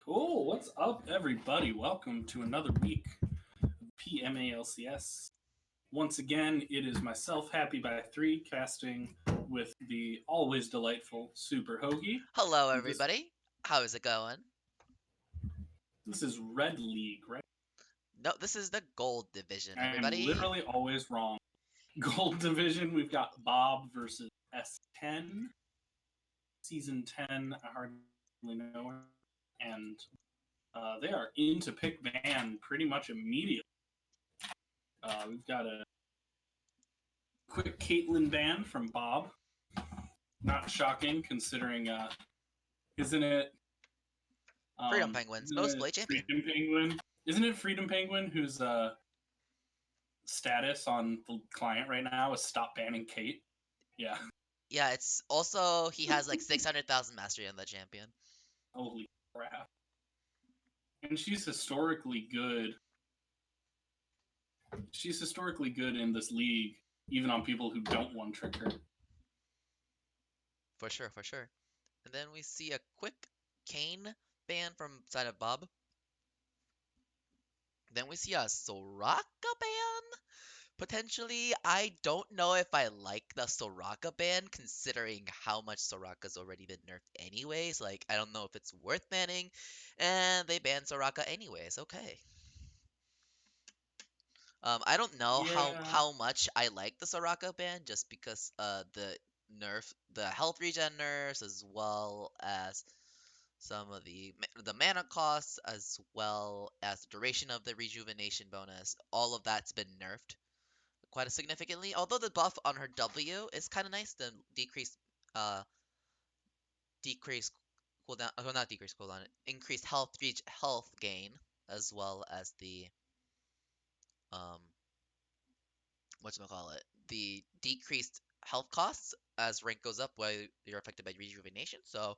Cool. What's up, everybody? Welcome to another week of PMALCS. Once again, it is myself, Happy by Three, casting with the always delightful Super Hoagie. Hello, This everybody. How's it going? this is Red League, right? No, this is the gold division, I am everybody. literally always wrong. Gold Division, we've got Bob versus S10. Season 10, I hardly know. And they are in to pick ban pretty much immediately. We've got a quick Caitlyn ban from Bob. Not shocking, considering, isn't it? Freedom Penguins, Isn't most it play champion. Freedom Penguin? Isn't it Freedom Penguin whose status on the client right now is stop banning Kate? Yeah. Yeah, it's also he has like 600,000 mastery on the champion. Holy crap. And she's historically good. She's historically good in this league, even on people who don't one trick her. For sure, for sure. And then we see a quick Kane ban from side of Bob. Then we see a Soraka ban. Potentially, I don't know if I like the Soraka ban, considering how much Soraka's already been nerfed anyways. Like, I don't know if it's worth banning. And they banned Soraka anyways. Okay. I don't know how Yeah. how much I like the Soraka ban just because the health regen nerfs as well as some of the mana costs as well as the duration of the rejuvenation bonus. All of that's been nerfed quite significantly. Although the buff on her W is kind of nice, the uh decrease cooldown, oh, not decrease cooldown, increased health gain as well as the um whatchamacallit, the decreased health costs as rank goes up while you're affected by rejuvenation. So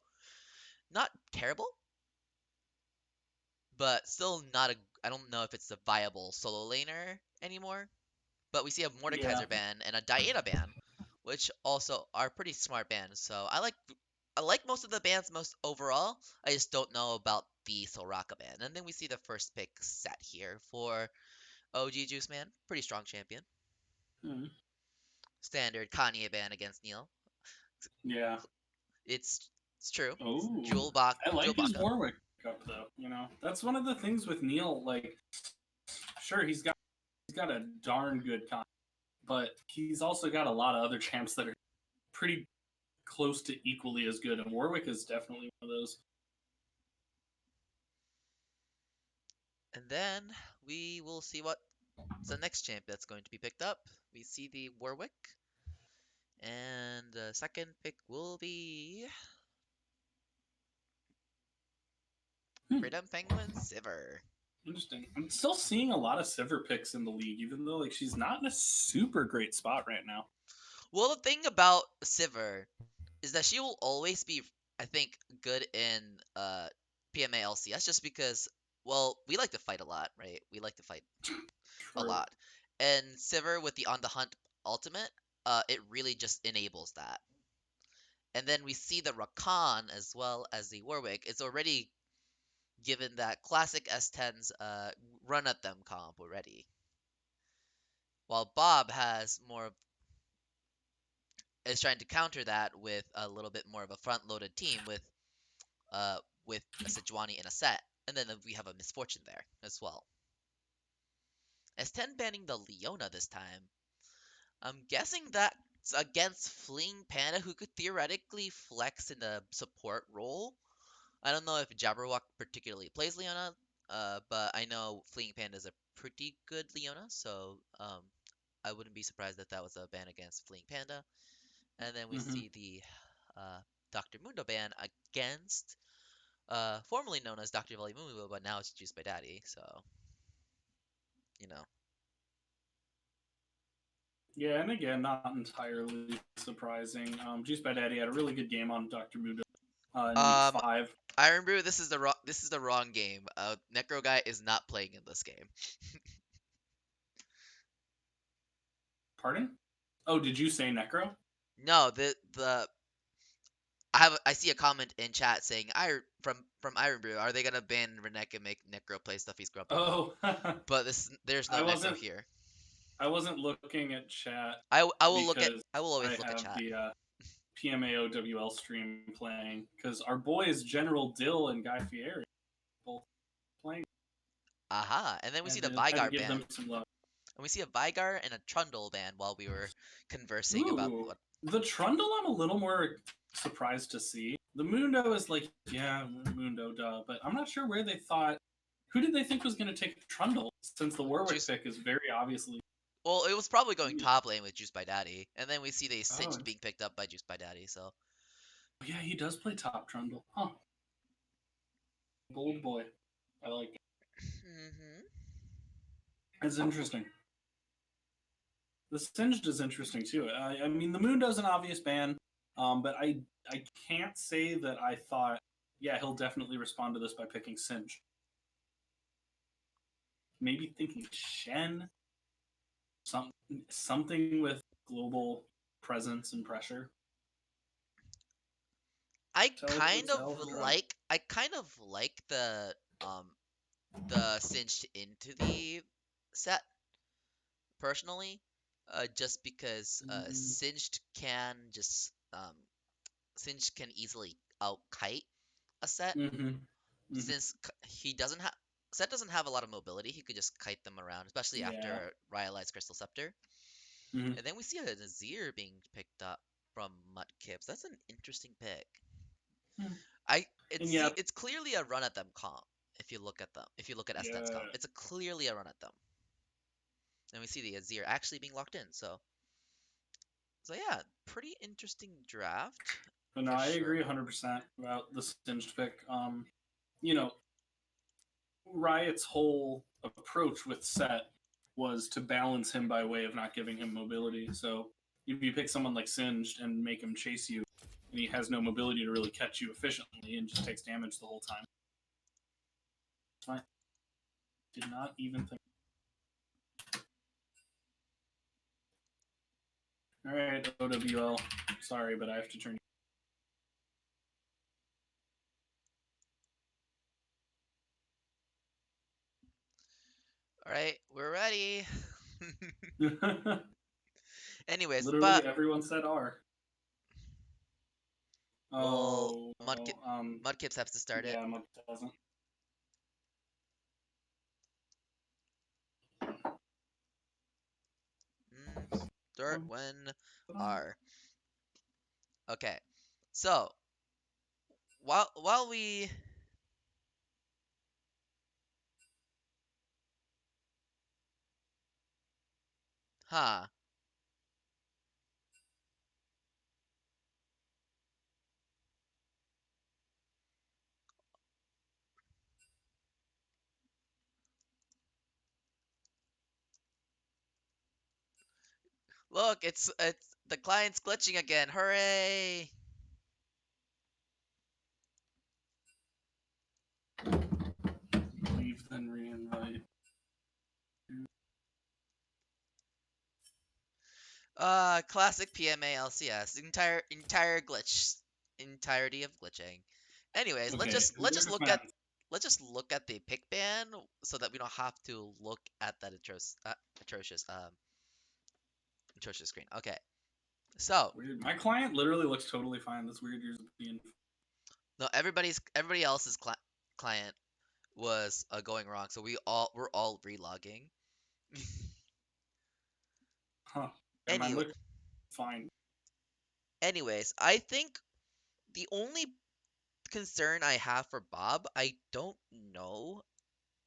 not terrible, but still not a. I don't know if it's a viable solo laner anymore. But we see a Yeah. Mordekaiser ban and a Diana ban, which also are pretty smart bans. So I like most of the bans most overall. I just don't know about the Soraka ban. And then we see the first pick set here for OG Juice Man, pretty strong champion. Hmm. Standard Kanye ban against Neil. Yeah. It's true. Oh, Jewel I like his Baka. Warwick up though. That's one of the things with Neil. Like, sure, he's got a darn good con, but he's also got a lot of other champs that are pretty close to equally as good, and Warwick is definitely one of those. And then we will see what's the next champ that's going to be picked up. We see the Warwick. And the second pick will be Hmm. Freedom Penguin Sivir. Interesting. I'm still seeing a lot of Sivir picks in the league, even though like she's not in a super great spot right now. Well, the thing about Sivir is that she will always be, I think, good in PMA LCS just because, well, we like to fight a lot, right? We like to fight a True. lot. And Sivir with the On the Hunt ultimate, it really just enables that. And then we see the Rakan as well as the Warwick. It's already given that classic S10's run at them comp already. While Bob has more is trying to counter that with a little bit more of a front-loaded team uh with a Sejuani in a set, and then we have a misfortune there as well. S10 banning the Leona this time. I'm guessing that's against Fleeing Panda, who could theoretically flex in the support role. I don't know if Jabberwock particularly plays Leona, but I know Fleeing Panda is a pretty good Leona, so I wouldn't be surprised if that was a ban against Fleeing Panda. And then we Hmm. see the Dr. Mundo ban against formerly known as Dr. Mundo, but now it's Juiced by Daddy. So you know, Yeah, and again, not entirely surprising. Juice by Daddy had a really good game on Dr. Muda in week um, 5. Iron Brew, this is the wrong game. Necro guy is not playing in this game. Pardon? Oh, did you say Necro? No, the I see a comment in chat saying from Iron Brew, are they gonna ban Renek and make Necro play stuff he's grumpy about? Oh, But there's no I Necro wasn't. here. I wasn't looking at chat I will look at because I will I always look at have chat. the PMAOWL stream playing because our boys General Dill and Guy Fieri both playing, Aha, and then we see the had to Vigar give ban. them some love. And we see a Vigar and a Trundle ban while we were conversing about Ooh, what. the Trundle I'm a little more surprised to see. The Mundo is like, yeah, Mundo, duh, but I'm not sure where they thought. Who did they think was going to take Trundle since the Warwick Juice. pick is very obviously. Well, it was probably going top lane with Juice by Daddy, and then we see the Oh, Singed being picked up by Juice by Daddy. So yeah, he does play top Trundle. Huh. Bold boy. I like it. hmm It's interesting. The Singed is interesting too. I mean, the Mundo's an obvious ban, but I can't say that I thought, yeah, he'll definitely respond to this by picking Singed. Maybe thinking Shen, some something with global presence and pressure. Teleport Zelf drop. I kind of like um the Singed into the set personally, just because Singed can easily out kite a set Mm-hmm. Mm-hmm. since he doesn't have Set doesn't have a lot of mobility. He could just kite them around, especially Yeah. after Rhyholine's Crystal Scepter. Mm-hmm. And then we see a Nazir being picked up from Mudkips. That's an interesting pick. And yeah, It's clearly a run at them comp if you look at them. If you look at S10's yeah. comp, it's a clearly a run at them. And we see the Azir actually being locked in. So yeah, pretty interesting draft But no, for I agree sure. 100% about the Singed pick. You know, Riot's whole approach with Set was to balance him by way of not giving him mobility. So if you pick someone like Singed and make him chase you, and he has no mobility to really catch you efficiently and just takes damage the whole time, it's fine. Did not even think. All right, OWL. Sorry, but I have to turn. All right, we're ready. Anyways, Literally, but everyone said R. well, Oh, Mudkips has to start it. yeah, Muck doesn't. Start when R. Okay, so while we huh Look, it's the client's glitching again. Hooray! Leave then reinvite. Classic PMA LCS. Entire glitch. Entirety of glitching. Anyways, let's Okay, just in let's their just look at defense, let's just look at the pick ban so that we don't have to look at that atrocious atrocious screen. Okay. So, weird. My client literally looks totally fine. That's weird. Yours being no, everybody else's client was going wrong, so we're all relogging. huh. And mine Anyway, looks fine. anyways, I think the only concern I have for Bob, I don't know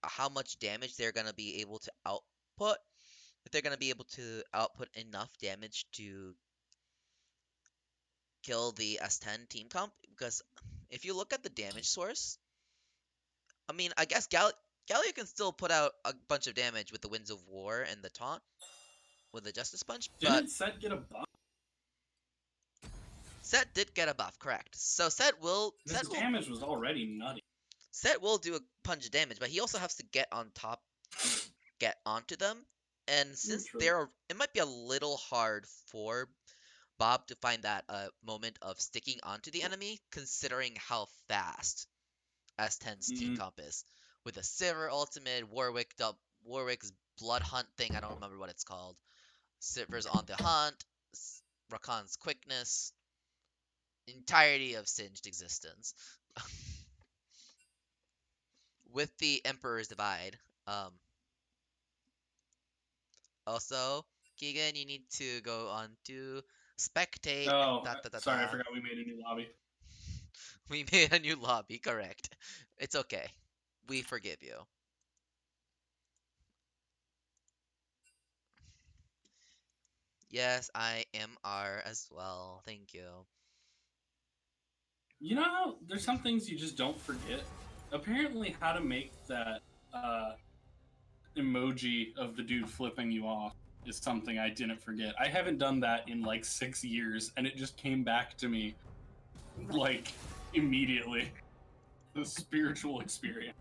how much damage they're gonna be able to output. If they're gonna be able to output enough damage to kill the S10 team comp, because if you look at the damage source, I mean, I guess Galio can still put out a bunch of damage with the Winds of War and the taunt with the Justice Punch, but Didn't Set get a buff? Set did get a buff, correct? So His damage was already nutty. Set will do a punch of damage, but he also has to get on top, get onto them. And since True. it might be a little hard for Bob to find that moment of sticking onto the enemy, considering how fast S10's team Mm, comp is. With a Sivir ultimate, Warwick's Blood Hunt thing, I don't remember what it's called. Sivir's on the hunt, Rakan's quickness, entirety of Singed existence. With the Emperor's Divide. Um, Also, Keegan, you need to go on to spectate. oh, Da, da, da, sorry, I da. forgot we made a new lobby. We made a new lobby, correct. It's okay. We forgive you. Yes, I am R as well. Thank you. You know how there's some things you just don't forget? Apparently, how to make that emoji of the dude flipping you off is something I didn't forget. I haven't done that in like 6 years, and it just came back to me like immediately. The spiritual experience.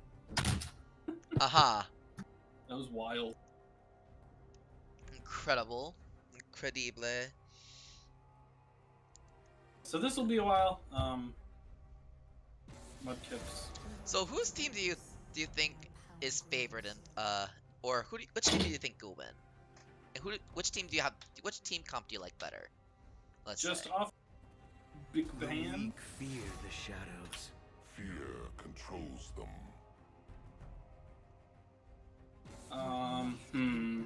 Aha. That was wild. Incredible. Incredible. So this will be a while. Mudkips. So whose team do you think is favored in or which team do you think will win? And which team do you have which team comp do you like better? Let's Just say. off Big The Band. weak fear the shadows. Fear controls them. Hmm.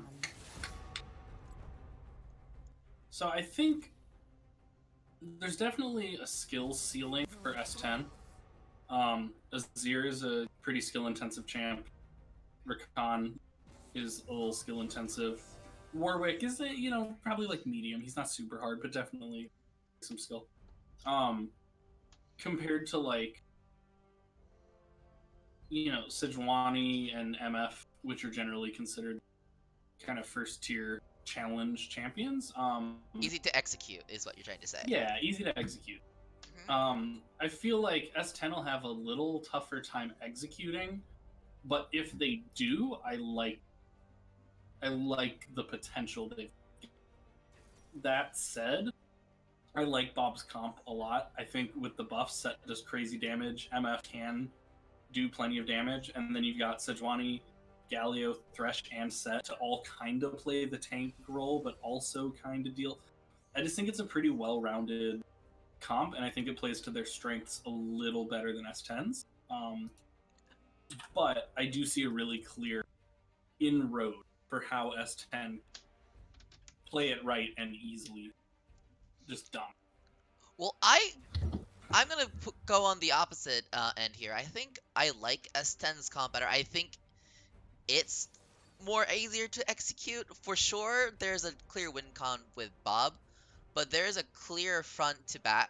So I think there's definitely a skill ceiling for S10. Azir is a pretty skill intensive champ. Rakan is a little skill intensive. Warwick is a, probably like medium. He's not super hard, but definitely some skill. Compared to like, Sejuani and MF, which are generally considered kind of first tier challenge champions. Easy to execute is what you're trying to say. Yeah, easy to execute. I feel like S10 will have a little tougher time executing, but if they do, I like the potential they've. That said, I like Bob's comp a lot. I think with the buff, Set does crazy damage. MF can do plenty of damage, and then you've got Sejuani, Galio, Thresh, and Set to all kind of play the tank role, but also kind of deal. I just think it's a pretty well-rounded comp, and I think it plays to their strengths a little better than S10's. But I do see a really clear inroad for how S10 play it right and easily just dump. Well, I'm gonna go on the opposite end here. I think I like S10's comp better. I think it's more easier to execute for sure. There's a clear win con with Bob, but there is a clear front to back,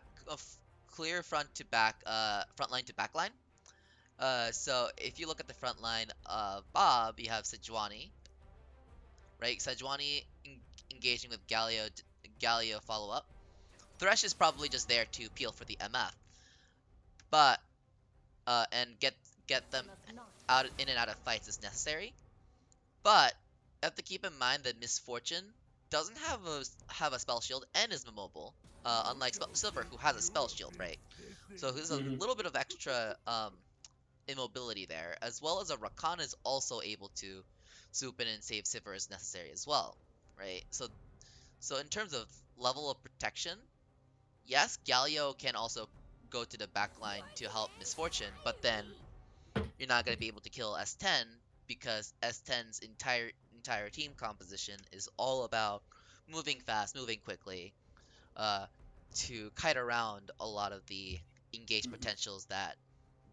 front line to back line. So if you look at the front line of Bob, you have Sejuani, right? Sejuani engaging with Galio follow up. Thresh is probably just there to peel for the MF, but and get them out in and out of fights as necessary. But you have to keep in mind that Misfortune doesn't have a spell shield and is immobile, unlike Silver, who has a spell shield, right? So there's a Mhm. little bit of extra immobility there, as well as a Rakan is also able to swoop in and save Sivir as necessary as well, right? So in terms of level of protection, yes, Galio can also go to the back line to help Misfortune, but then you're not going to be able to kill S10 because S10's entire team composition is all about moving fast, moving quickly, uh, to kite around a lot of the engaged Mhm. potentials that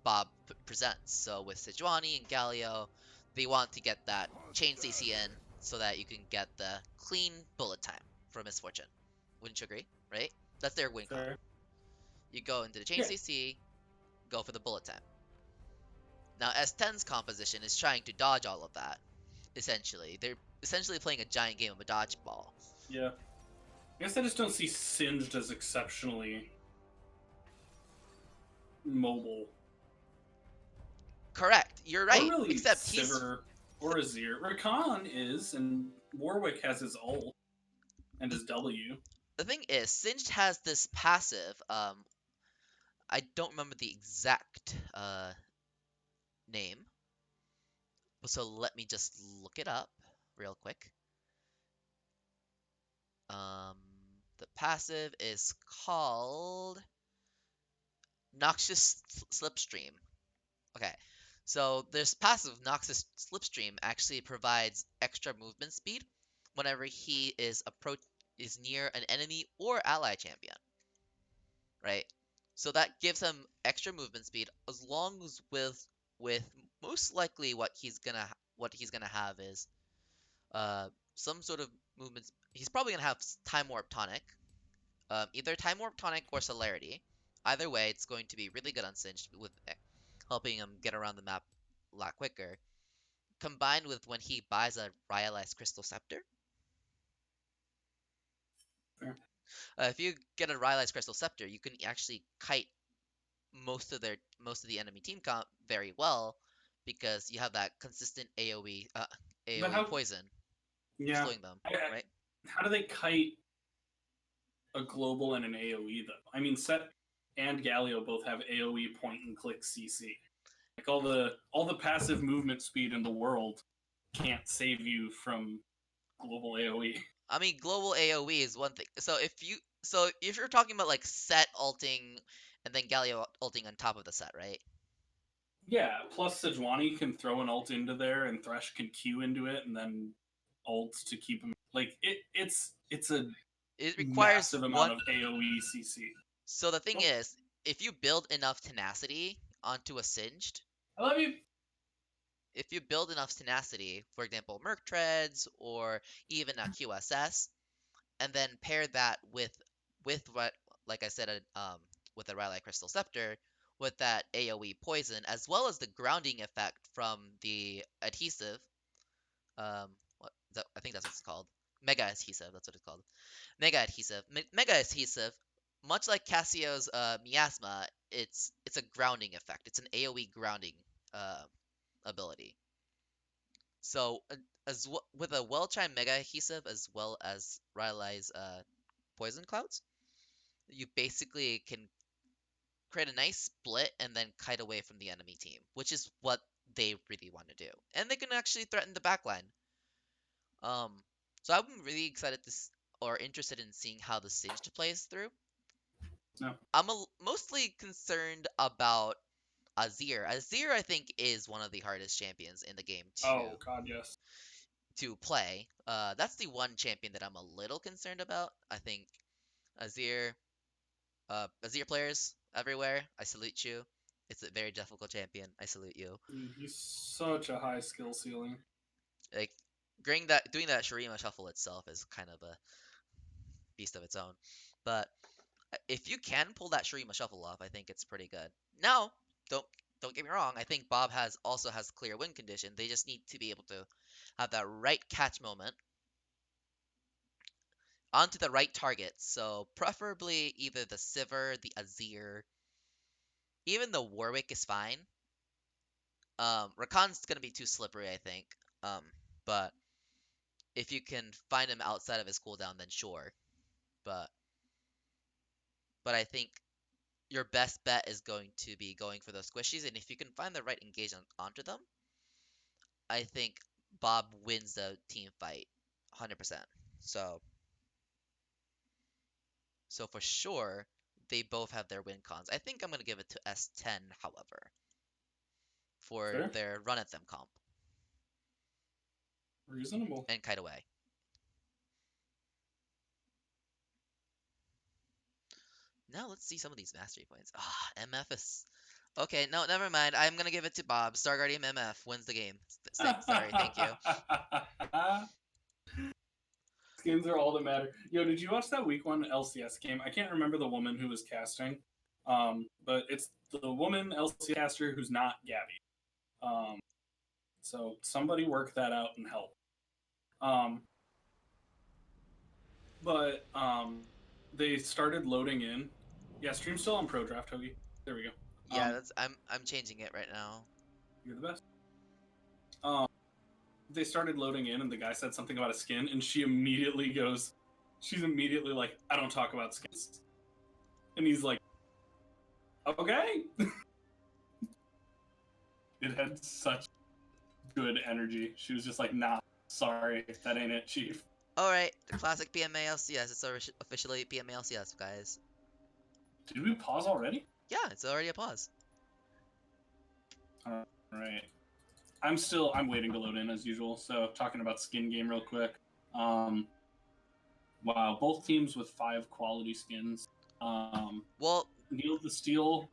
Bob presents. So with Sejuani and Galio, they want to get that chain CC in so that you can get the clean bullet time for Misfortune. Wouldn't you agree? Right? That's their win con. Fair. You go into the chain Yeah. CC, go for the bullet time. Now S10's composition is trying to dodge all of that. Essentially, they're essentially playing a giant game of a dodgeball. Yeah. I guess I just don't see Singed as exceptionally mobile. Correct. You're Or right. really Except he's Sivir or Azir. Rakan is, and Warwick has his ult and his W. the thing is, Singed has this passive. I don't remember the exact name, so let me just look it up real quick. Um, the passive is called Noxious Slipstream. Okay, so this passive Noxious Slipstream actually provides extra movement speed whenever he is near an enemy or ally champion, right? So that gives him extra movement speed as long as with most likely what he's gonna have is some sort of movements. He's probably gonna have Time Warp Tonic, either Time Warp Tonic or Celerity. Either way, it's going to be really good on Singed with helping him get around the map a lot quicker. Combined with when he buys a Rhyalized Crystal Scepter. Fair. If you get a Rhyalized Crystal Scepter, you can actually kite most of the enemy team comp very well because you have that consistent But AoE how? poison Yeah. slowing them, right? How do they kite a global and an AOE though? I mean, Set and Galio both have AOE point and click CC. Like all the passive movement speed in the world can't save you from global AOE. I mean, global AoE is one thing. So if you're talking about like set ulting and then Galio ulting on top of the set, right? Yeah, plus Sejuani can throw an ult into there, and Thresh can Q into it, and then ult to keep him. Like it's a It requires massive amount one. of AOE CC. So the thing Oh, is, if you build enough tenacity onto a Singed, I love you. if you build enough tenacity, for example, Merc Treads or even a QSS, and then pair that with what, like I said, with the Rhyli Crystal Scepter, with that AOE poison, as well as the grounding effect from the adhesive. Um, I think that's what it's called. Mega adhesive. That's what it's called. Mega adhesive. Mega adhesive. Much like Cassio's miasma, it's a grounding effect. It's an AOE grounding uh, ability. So with a well-timed mega adhesive as well as Rylai's poison clouds, you basically can create a nice split and then kite away from the enemy team, which is what they really want to do. And they can actually threaten the backline. Um, so I'm really excited or interested in seeing how the Singed plays through. No. I'm mostly concerned about Azir. Azir, I think, is one of the hardest champions in the game Oh God, yes. to play. That's the one champion that I'm a little concerned about. I think Azir, Azir players everywhere, I salute you. It's a very difficult champion. I salute you. He's such a high skill ceiling. Like doing that Shurima shuffle itself is kind of a beast of its own. But if you can pull that Shurima shuffle off, I think it's pretty good. Now, don't don't get me wrong. I think Bob also has clear win condition. They just need to be able to have that right catch moment onto the right targets. So preferably either the Sivir, the Azir, even the Warwick is fine. Rakan's gonna be too slippery, I think. But if you can find him outside of his cooldown, then sure. But I think your best bet is going to be going for those squishies, and if you can find the right engagement onto them, I think Bob wins the team fight 100%. So for sure, they both have their win cons. I think I'm gonna give it to S10, however, for Fair. their run at them comp Reasonable. and kite away. Now let's see some of these mastery points. Ah, MF is okay. No, never mind. I'm gonna give it to Bob. Star Guardian MF wins the game. Sorry, thank you. Skins are all that matter. Yo, did you watch that week 1 LCS game? I can't remember the woman who was casting, but it's the woman LCS caster who's not Gabby. So somebody work that out and help. But they started loading in. Yeah, stream's still on Pro Draft, Hoagie. There we go. Yeah, that's I'm changing it right now. You're the best. They started loading in, and the guy said something about a skin, and she's immediately like, I don't talk about skins. And he's like, okay. It had such good energy. She was just like, nah, sorry, that ain't it, chief. Alright, the classic PMA LCS. It's officially PMA LCS, guys. Did we pause already? Yeah, it's already a pause. Alright. I'm waiting to load in as usual, so talking about skin game real quick. Wow, both teams with 5 quality skins. Well, Neil the Steel,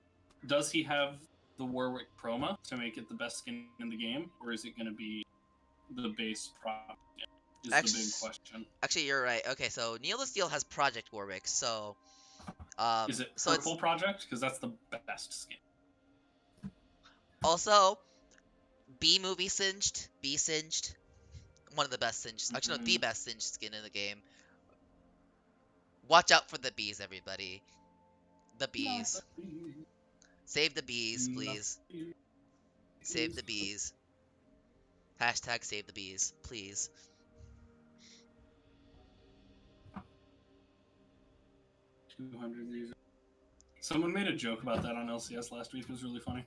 does he have the Warwick Chroma to make it the best skin in the game, or is it going to be the base prop skin? Is the big question. Actually, you're right. Okay, so Neil the Steel has Project Warwick, so is it so Purple Project? Because that's the best skin. Also, B movie singed, B singed, one of the best singed. Actually, no, the best singed skin in the game. Watch out for the bees, everybody. The bees. Save the bees, please. Save the bees. Hashtag save the bees, please. Someone made a joke about that on LCS last week. It was really funny.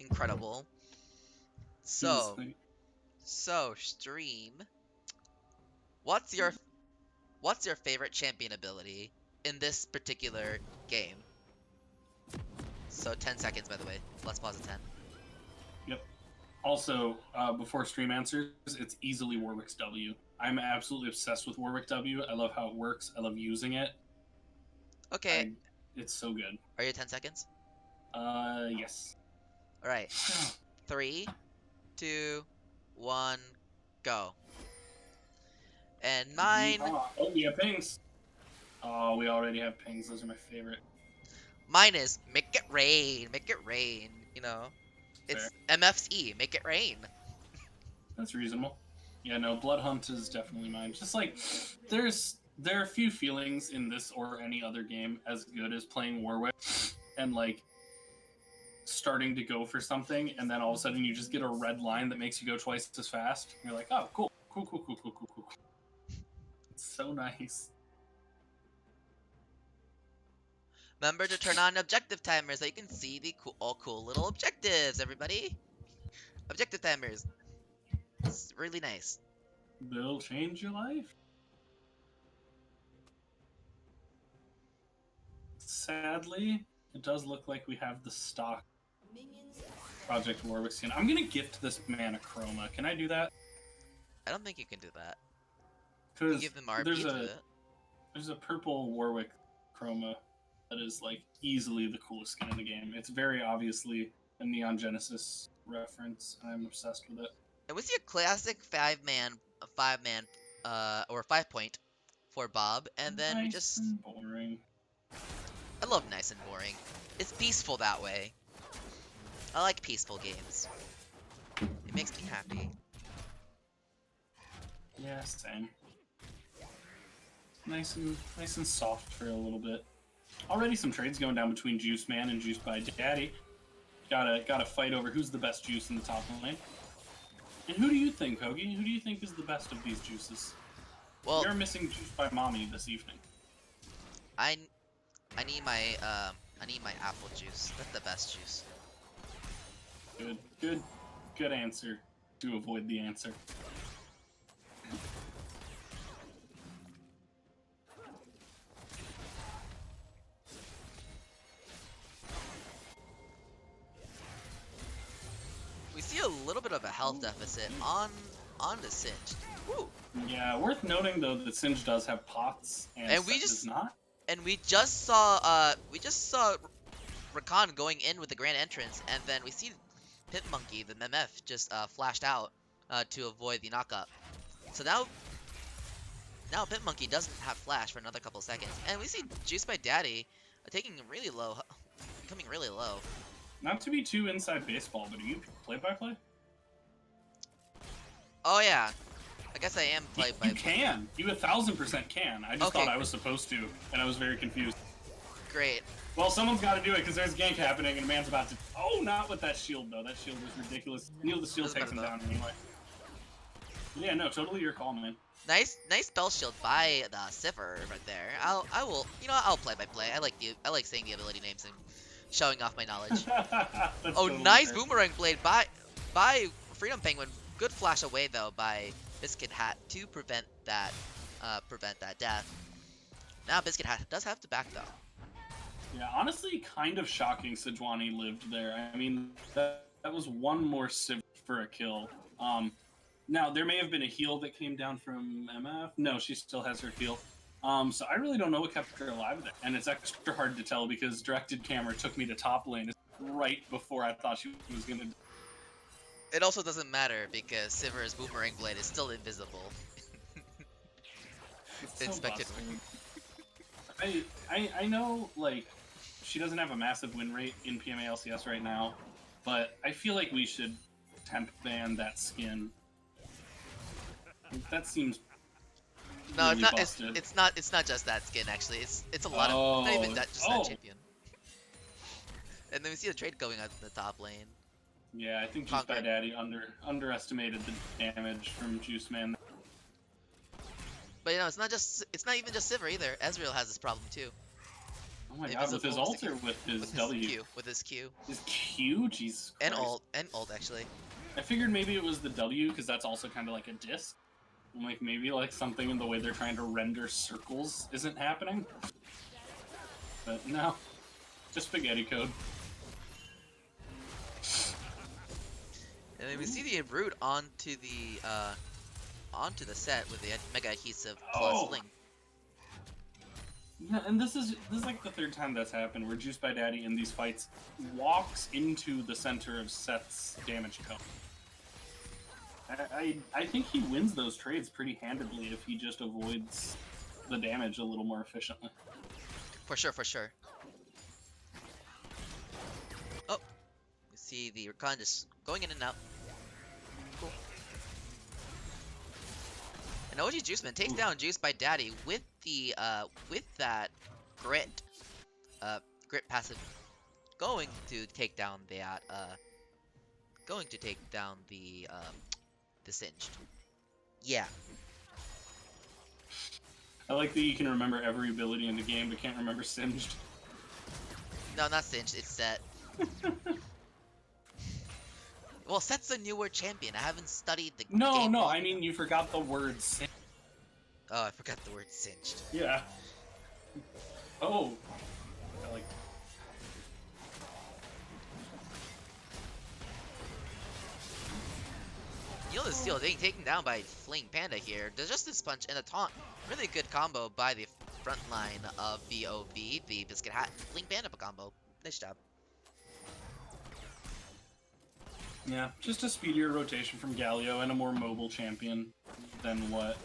Incredible. So stream. What's your favorite champion ability in this particular game? So 10 seconds, by the way. Let's pause at 10. Yep. Also, before stream answers, it's easily Warwick's W. I'm absolutely obsessed with Warwick W. I love how it works. I love using it. Okay. It's so good. Are you 10 seconds? Yes. Alright. 3, 2, 1, go. And mine... Oh, we have pings. Oh, we already have pings. Those are my favorite. Mine is make it rain, make it rain. You know, it's MF's E, make it rain. That's reasonable. Yeah, no, Blood Hunt is definitely mine. Just like, there are few feelings in this or any other game as good as playing Warwick and like starting to go for something, and then all of a sudden you just get a red line that makes you go twice as fast. You're like, oh, cool. It's so nice. Remember to turn on objective timers so you can see the cool little objectives, everybody. Objective timers. It's really nice. They'll change your life. Sadly, it does look like we have the stock Project Warwick skin. I'm gonna gift this man a chroma. Can I do that? I don't think you can do that. Because give them RP to it. There's a purple Warwick chroma that is like easily the coolest skin in the game. It's very obviously a Neon Genesis reference, and I'm obsessed with it. And we see a classic 5-man, or 5-point for Bob, and then we just and boring. I love nice and boring. It's peaceful that way. I like peaceful games. It makes me happy. Yeah, same. nice and soft for a little bit. Already some trades going down between Juice Man and Juice by Daddy. Gotta fight over who's the best juice in the top lane. And who do you think, Hoagie? Who do you think is the best of these juices? Well, You're missing Juice by Mommy this evening. I need my apple juice. That's the best juice. Good answer to avoid the answer. We see a little bit of a health deficit on the Singed. Woo. Yeah, worth noting though that Singe does have pots and And we Set just- does not. And we just saw Rakan going in with the grand entrance, and then we see Pit Monkey, the MF, just flashed out to avoid the knockup. So now Pit Monkey doesn't have flash for another couple seconds, and we see Juice by Daddy taking really low, becoming really low. Not to be too inside baseball, but are you play-by-play? Oh yeah, I guess I am You can. You 1000% can. I just Okay. thought I was supposed to, and I was very confused. Great. Well, someone's got to do it because there's gank happening, and a man's about to. Oh, not with that shield though. That shield was ridiculous. Neil the shield Doesn't takes him matter, down anyway. Yeah, no, totally your call, man. Nice spell shield by the Sivir right there. I'll play by play. I like saying the ability names and showing off my knowledge. That's Oh, totally nice fair. boomerang blade by Freedom Penguin. Good flash away though by Biscuit Hat to prevent that death. Now Biscuit Hat does have to back though. Yeah, honestly, kind of shocking Sejuani lived there. I mean, that was one more civ for a kill. Now, there may have been a heal that came down from MF. No, she still has her heal. So I really don't know what kept her alive there. And it's extra hard to tell because directed camera took me to top lane right before I thought she was going to... It also doesn't matter because Sivir's boomerang blade is still invisible. It's so Inspected. busted. I know, like, she doesn't have a massive win rate in PMA LCS right now, but I feel like we should temp ban that skin. That seems No, really busted. it's not just that skin actually. It's a lot of not even that just that champion. And then we see the trade going out to the top lane. Yeah, I think Juice by Conquer. Daddy underestimated the damage from Juice Man. But it's not even just Sivir either. Ezreal has this problem too. Oh my god, with his ult or with his W? With his Q. His Q? Jesus And Christ. ult actually. I figured maybe it was the W, because that's also kind of like a disc. Like, maybe like something in the way they're trying to render circles isn't happening. But no. Just spaghetti code. And then we see the root onto the set with the mega adhesive plus link. Yeah, and this is like the third time that's happened, where Juice by Daddy in these fights walks into the center of Set's damage cone. I think he wins those trades pretty handedly if he just avoids the damage a little more efficiently. For sure. Oh, we see the Rakan just going in and out. Cool. And OG Juiceman takes down Juice by Daddy with the with that grit passive, going to take down the Singed. Yeah. I like that you can remember every ability in the game, but can't remember Singed. No, not Singed, it's Set. Well, Set's a newer champion. I haven't studied the game. No, long I mean, enough. you forgot the word Singed. Oh, I forgot the word Singed. Yeah. Oh. I like... Yield is Steel getting taken down by Fling Panda here. The Justice Punch and a taunt. Really good combo by the front line of VOV, the Biscuit Hat Fling Panda combo. Nice job. Yeah, just a speedier rotation from Galio and a more mobile champion than what,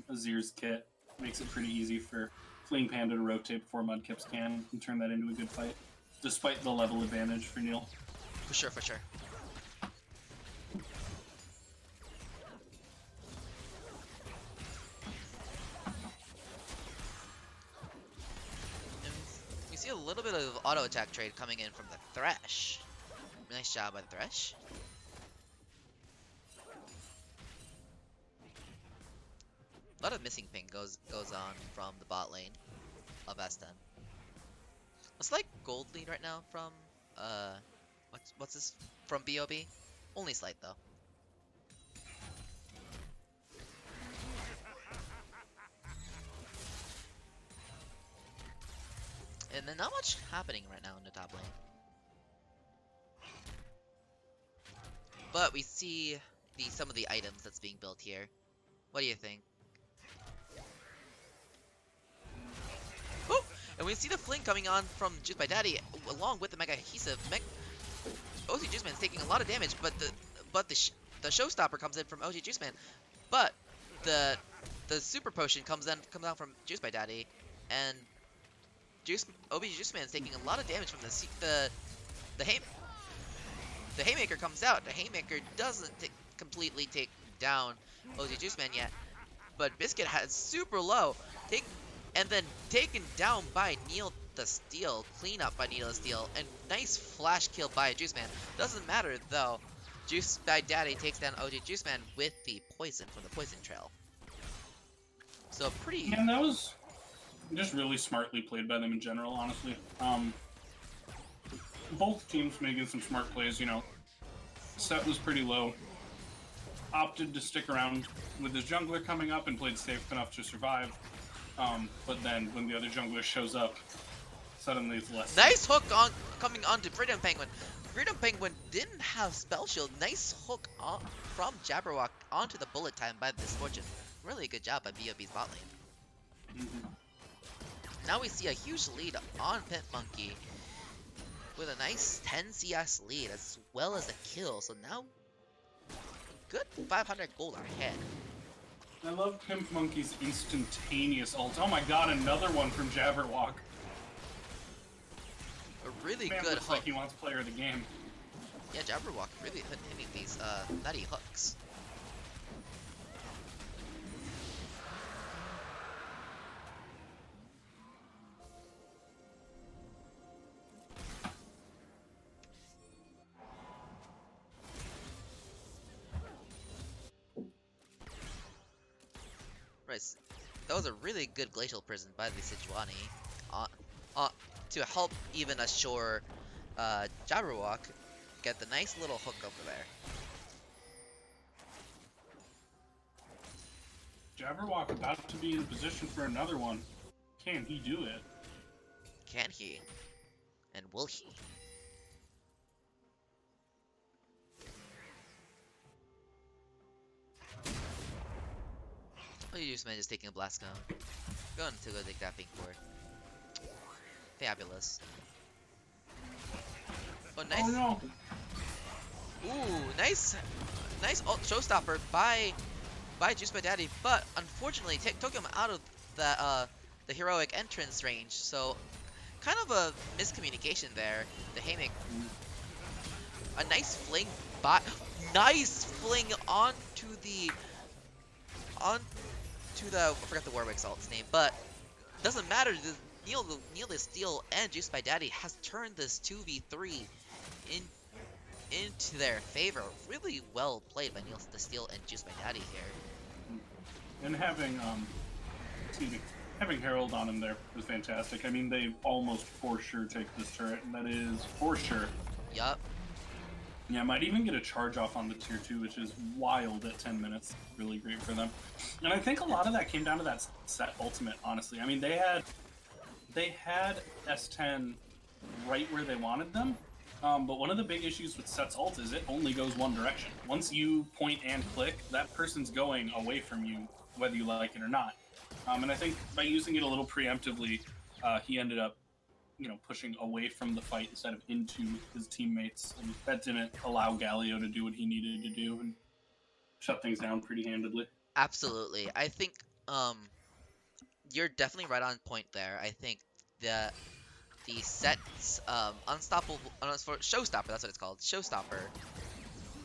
Azir's kit. Makes it pretty easy for Fleeing Panda to rotate before Mudkips can and turn that into a good fight, despite the level advantage for Neil. For sure. little bit of auto attack trade coming in from the Thresh. Nice job by the Thresh. A lot of missing ping goes on from the bot lane of S10. It's like gold lead right now from what's this from BOB? Only slight though. And then not much happening right now in the top lane. But we see some of the items that's being built here. What do you think? Woo! And we see the fling coming on from Juice by Daddy along with the Mega Adhesive. OG Juice Man's taking a lot of damage, but the Showstopper comes in from OG Juice Man. But the Super Potion comes out from Juice by Daddy, and OG Juice Man's taking a lot of damage from the Haymaker comes out. The Haymaker doesn't completely take down OG Juice Man yet, but Biscuit has super low, and then taken down by Neil the Steel, clean up by Neil the Steel, and nice flash kill by Juice Man. Doesn't matter though. Juice by Daddy takes down OG Juice Man with the poison from the Poison Trail. So pretty. And that was just really smartly played by them in general, honestly. Both teams making some smart plays, you know. Set was pretty low. Opted to stick around with his jungler coming up and played safe enough to survive. But then when the other jungler shows up, suddenly it's less. Nice hook coming on to Freedom Penguin. Freedom Penguin didn't have Spell Shield. Nice hook from Jabberwock onto the bullet time by this Fortune. Really good job by BOB's bot lane. Now we see a huge lead on Pit Monkey with a nice 10 CS lead as well as a kill. So now, good 500 gold ahead. I love Pimp Monkey's instantaneous ult. Oh my god, another one from Jabberwock. A really Man good looks hook. like he wants player of the game. Yeah, Jabberwock really hitting these nutty hooks. Right, that was a really good Glacial Prison by the Sejuani to help even assure Jabberwock get the nice little hook over there. Jabberwock about to be in position for another one. Can he do it? Can he? And will he? Oh, you just man just taking a blast cone. Going to go take that pink board. Fabulous. Oh, nice. Oh no! Ooh, nice showstopper by Juice by Daddy, but unfortunately took him out of the heroic entrance range. So kind of a miscommunication there. The Haymaker, a nice fling onto I forgot the Warwick's alt's name, but doesn't matter. Neil the Steel and Juice by Daddy has turned this 2v3 into their favor. Really well played by Neil the Steel and Juice by Daddy here. And having having Herald on him there was fantastic. I mean, they almost for sure take this turret, and that is for sure. Yup. Yeah, might even get a charge off on the tier 2, which is wild at 10 minutes. Really great for them. And I think a lot of that came down to that set ultimate, honestly. I mean, they had S10 right where they wanted them, but one of the big issues with Set's ult is it only goes one direction. Once you point and click, that person's going away from you, whether you like it or not. And I think by using it a little preemptively, he ended up, pushing away from the fight instead of into his teammates, and that didn't allow Galio to do what he needed to do and shut things down pretty handedly. Absolutely. I think you're definitely right on point there. I think the set's unstoppable for Showstopper, that's what it's called. Showstopper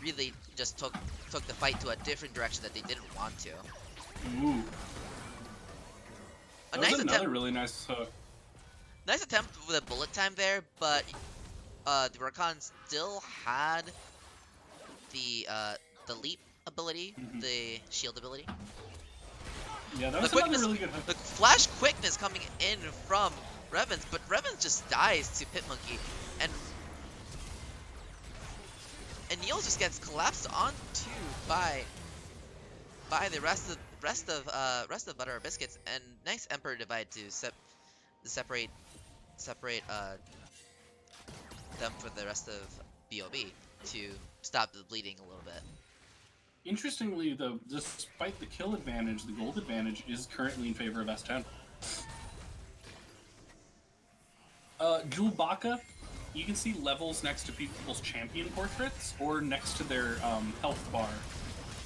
really just took the fight to a different direction that they didn't want to. Ooh. That was another really nice hook. Nice attempt with a bullet time there, but the Rakan still had the leap ability, the shield ability. Yeah, that The was quickness, another really good hook. the flash quickness coming in from Revens, but Revens just dies to Pit Monkey, and Neil just gets collapsed onto by the rest of Butter or Biscuits, and nice Emperor Divide to separate them for the rest of BOB to stop the bleeding a little bit. Interestingly, though, despite the kill advantage, the gold advantage is currently in favor of S10. Jewel Baka, you can see levels next to people's champion portraits or next to their health bar.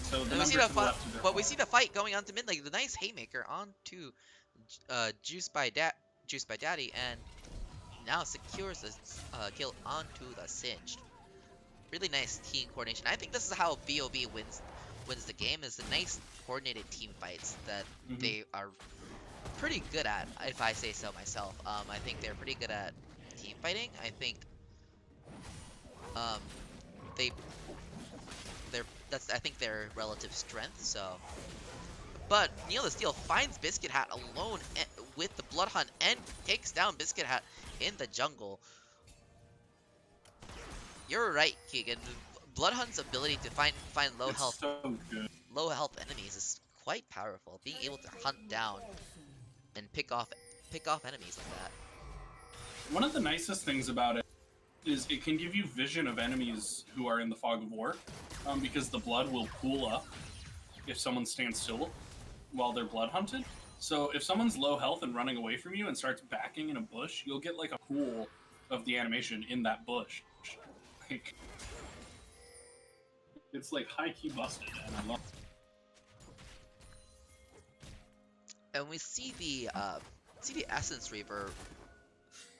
So the And numbers to the left of their we see the fight going on to mid lane. The nice haymaker onto Juice by Daddy, and now secures the kill onto the Singed. Really nice team coordination. I think this is how BOB wins the game. Is the nice coordinated team fights that they are pretty good at, if I say so myself. I think they're pretty good at team fighting. I think I think their relative strength. So, but Neil the Steel finds Biscuit Hat alone with the Blood Hunt and takes down Biscuit Hat in the jungle. You're right, Keegan. Blood Hunt's ability to find low health enemies is quite powerful. Being able to hunt down and pick off enemies like that. One of the nicest things about it is it can give you vision of enemies who are in the fog of war, because the blood will pool up if someone stands still while they're blood hunted. So if someone's low health and running away from you and starts backing in a bush, you'll get like a pool of the animation in that bush. Like, it's like high-key busted, and I love it. And we see the Essence Reaver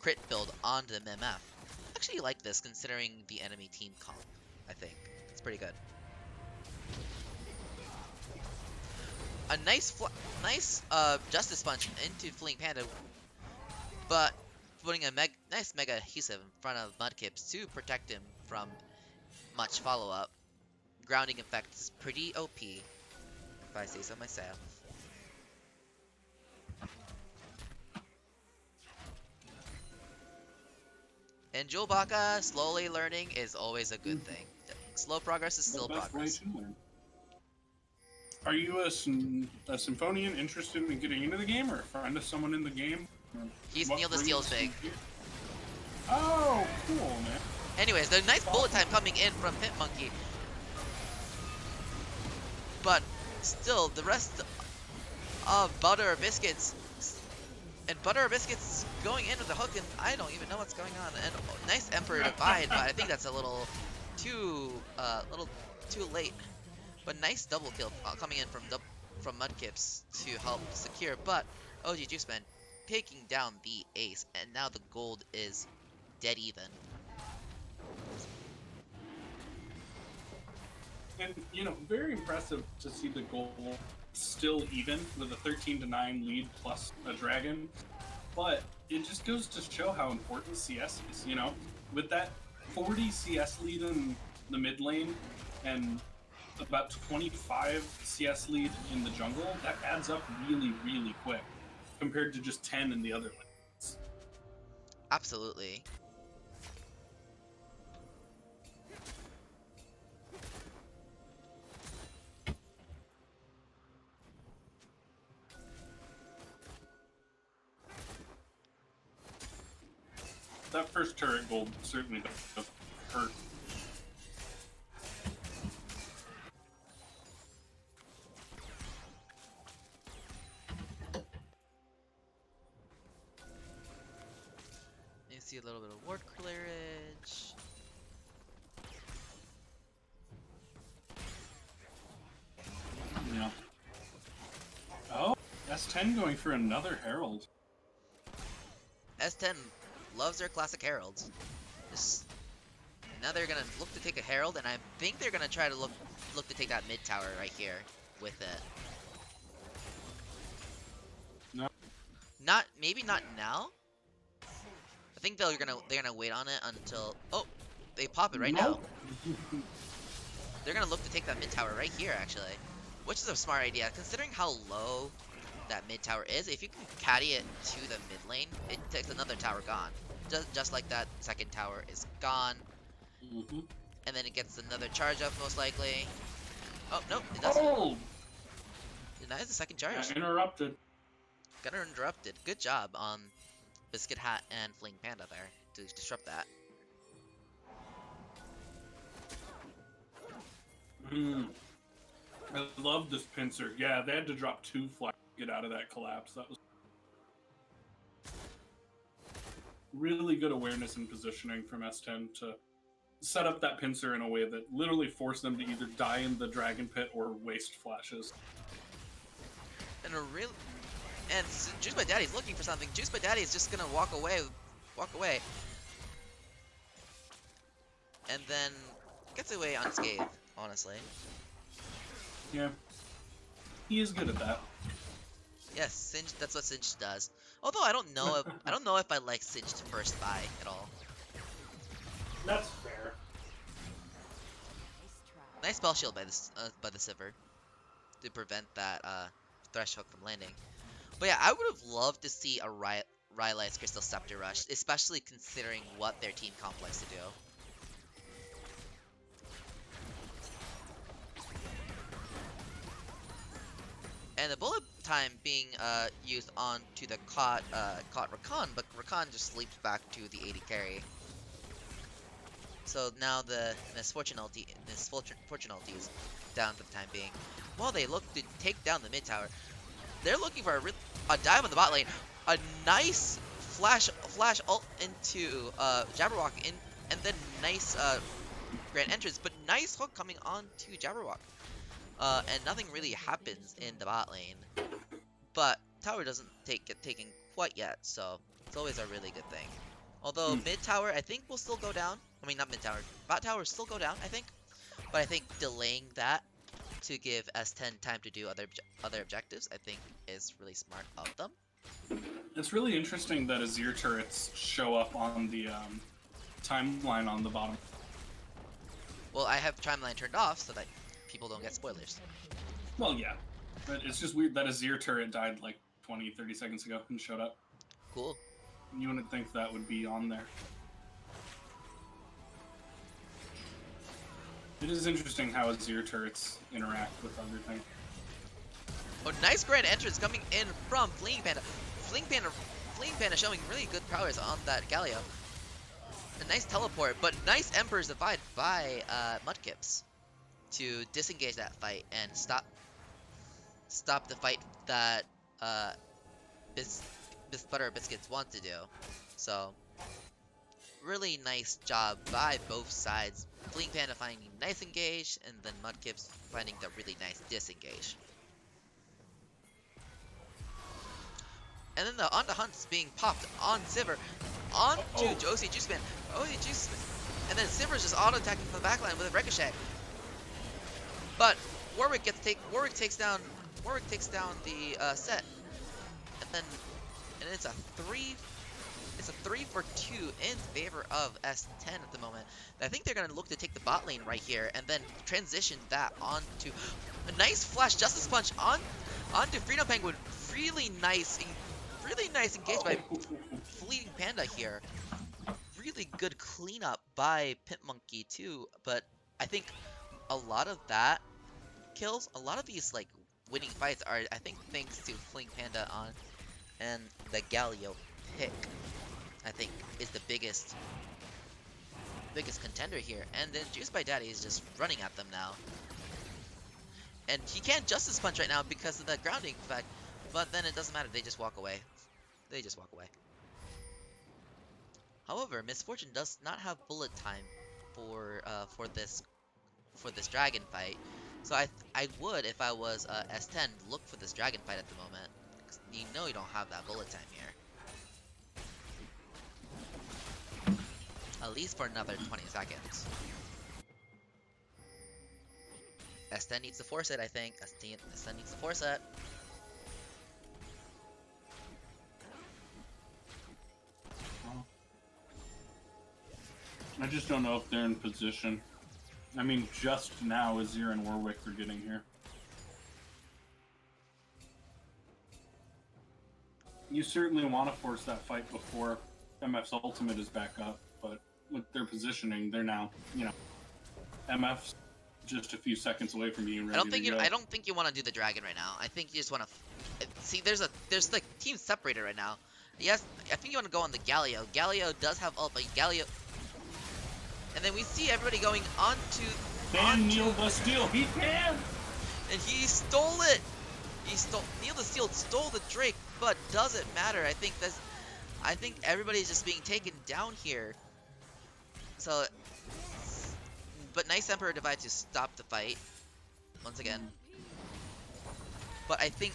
crit build onto the MF. I actually like this considering the enemy team comp. I think it's pretty good. A nice Justice Punch into Fleeing Panda, but putting a nice Mega Adhesive in front of Mudkips to protect him from much follow-up. Grounding effect is pretty OP, if I say so myself. And Jewel Baka slowly learning is always a good thing. Slow progress is still progress. Are you a Symphonian interested in getting into the game, or a friend of someone in the game? He's Neil the Steel's big. Oh, cool, man. Anyways, there's nice bullet time coming in from Pit Monkey. But still, the rest of Butter or Biscuits, going in with the hook, and I don't even know what's going on. And nice Emperor Divide, but I think that's a little too late. But nice double kill coming in from Mudkips to help secure. But OG Juiceman taking down the ace, and now the gold is dead even. And, you know, very impressive to see the goal still even with a 13-9 lead plus a dragon. But it just goes to show how important CS is, you know? With that 40 CS lead in the mid lane and about 25 CS lead in the jungle, that adds up really, really quick compared to just 10 in the other lanes. Absolutely. That first turret gold certainly does hurt. You see a little bit of ward clearage. Yeah. Oh, S10 going for another Herald. S10 loves their classic heralds. Now they're gonna look to take a herald, and I think they're gonna try to look to take that mid tower right here with it. No. Maybe not now. think they're gonna wait on it until they pop it right now. Nope. They're gonna look to take that mid tower right here actually, which is a smart idea considering how low that mid tower is. If you can caddy it to the mid lane, it takes another tower gone. Just like that second tower is gone, and then it gets another charge up most likely. Oh no, it doesn't. Oh, Denies the second charge. interrupted. Got her interrupted. Good job on Biscuit Hat and Fling Panda there to disrupt that. I love this pincer. Yeah, they had to drop 2 flags to get out of that collapse. That was really good awareness and positioning from S10 to set up that pincer in a way that literally forced them to either die in the dragon pit or waste flashes. And Juice by Daddy's looking for something. Juice by Daddy is just gonna walk away, and then gets away unscathed. Honestly, Yeah, he is good at that. yes, Singed. That's what Singed does. Although I don't know if I like Singed first buy at all. That's fair. Nice spell shield by the Sivir to prevent that Thresh hook from landing. But yeah, I would have loved to see a Rylai's Crystal Scepter rush, especially considering what their team comp likes to do. And the bullet time being used onto the caught Rakan, but Rakan just leaps back to the 80 carry. So now the Misfortunality is down for the time being. While they look to take down the mid tower, they're looking for a dive on the bot lane. A nice flash ult into Jabberwock, and then nice grand entrance, but nice hook coming on to Jabberwock. And nothing really happens in the bot lane. But tower doesn't get taken quite yet, so it's always a really good thing. Although mid tower, I think, will still go down. I mean, not mid tower. Bot tower will still go down, I think. But I think delaying that to give S10 time to do other objectives, I think, is really smart of them. It's really interesting that Azir turrets show up on the timeline on the bottom. Well, I have timeline turned off so that people don't get spoilers. Well, yeah. But it's just weird that Azir turret died like 20, 30 seconds ago and showed up. Cool. You wouldn't think that would be on there. It is interesting how Azir turrets interact with other things. Oh, nice grand entrance coming in from Fleeing Panda. Fleeing Panda showing really good prowess on that Galio. A nice teleport, but nice Emperor's Divide by Mudkips to disengage that fight and stop the fight that Butter Biscuits want to do. So really nice job by both sides. Fleeing Panda finding nice engage, and then Mudkips finding the really nice disengage. And then the onto Hunt's being popped on Sivir, onto Josie Juiceman. And then Sivir's just auto attacking from the backline with a ricochet. But Warwick takes down the set, and it's a 3 for 2 in favor of S10 at the moment. I think they're gonna look to take the bot lane right here and then transition that onto a nice flash justice punch onto Freedom Penguin. Really nice engage by Fleeting Panda here. Really good cleanup by Pit Monkey too, but I think a lot of that kills, a lot of these like winning fights are, I think, thanks to Fleeing Panda on and the Galio pick. I think is the biggest contender here. And then Juice by Daddy is just running at them now. And he can't Justice Punch right now because of the grounding effect, but then it doesn't matter, they just walk away. However, Misfortune does not have bullet time for this dragon fight. So I would, if I was S10, look for this dragon fight at the moment. You know you don't have that bullet time here. At least for another 20 seconds. S10 needs to force it, I think. S10 needs to force it. I just don't know if they're in position. I mean, just now Azir and Warwick are getting here. You certainly want to force that fight before MF's ultimate is back up, but with their positioning, they're now, MF's just a few seconds away from being ready to go. I don't think you want to do the dragon right now. I think you just want to see. There's like team separated right now. Yes, I think you want to go on the Galio. Galio does have ult, but Galio, and then we see everybody going onto. Can Neil the Steel? He can. And he stole it. Neil the Steel stole the Drake, but doesn't matter. I think everybody's just being taken down here. So, but nice Emperor Divide to stop the fight once again. But I think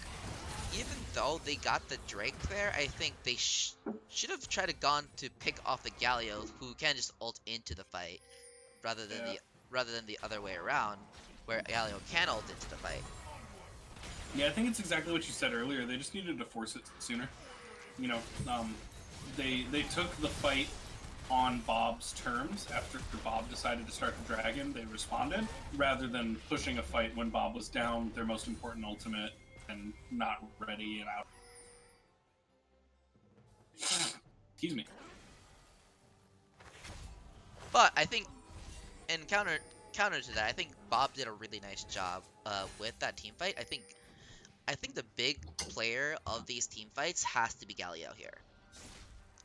even though they got the Drake there, I think they should have tried to gone to pick off the Galio, who can just ult into the fight, rather than the other way around, where Galio can ult into the fight. Yeah, I think it's exactly what you said earlier. They just needed to force it sooner. They took the fight on Bob's terms. After Bob decided to start the dragon, they responded, rather than pushing a fight when Bob was down their most important ultimate and not ready and out. Excuse me. But I think, in counter to that, I think Bob did a really nice job with that team fight. I think the big player of these team fights has to be Galio here.